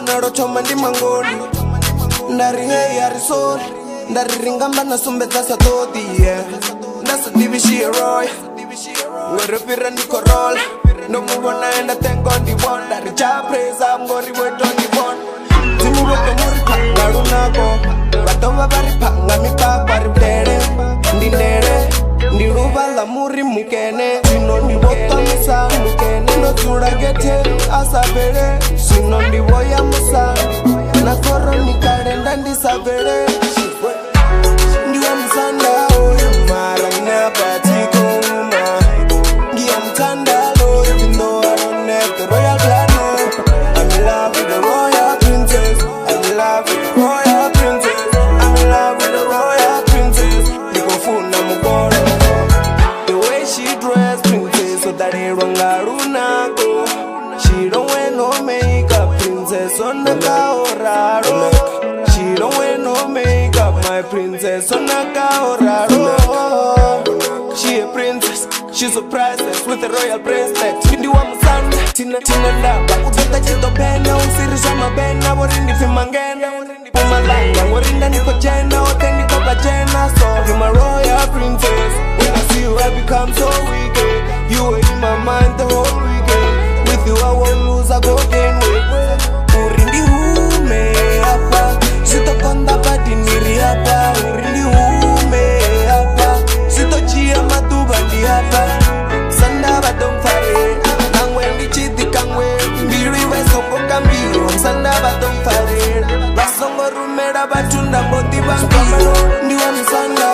nalo choma ndi mangoni ndari hey ari sorry ndari ringamba nasumbedza sa todi ndasadivishiye roy ngoripira ndikorola nomuvona enda tengo ndivona ndari chapresa mngori weto ndivona dzimuveto muri phanga lunako vatova vari phanga mipapa ri mdele ndindele ndiluvala muri mukene zvino ndivotomisa mukene ndodzula gete asapele zvino ndivoya musana na koroni kalenda ndisapele ndiwe musanda oyo mara inapatikoma ngiya mtandalo even though I don't have the royal blood I'm in love with the royal princess I'm in love with the royal princess I'm in love with the royal princess ndikofuna mugoro the way she dress princess so that ironga lunako she don't wear no makeup princess on the kaoraro she don't wear no makeup my princess on the kaoraro she a princess she's a princess with a royal bracelet ndi wa musanda tina ndaba udzota chitopena usirisha mabena vorindi fimangena umalanga ngorinda niko jena ote niko bajena so you're my royal princess when I see you I become so wicked you were in my mind the whole weekend with you I won't lose I go gain weight urindi hume hapa sitokonda badi niri hapa urindi hume hapa sitochia matuba ndi hapa sanda badomfare nangwe ndichiti kangwe mbiri wesongo kambiro sanda badomfare basongo rumera batunda mboti bambiro ndiwa msanda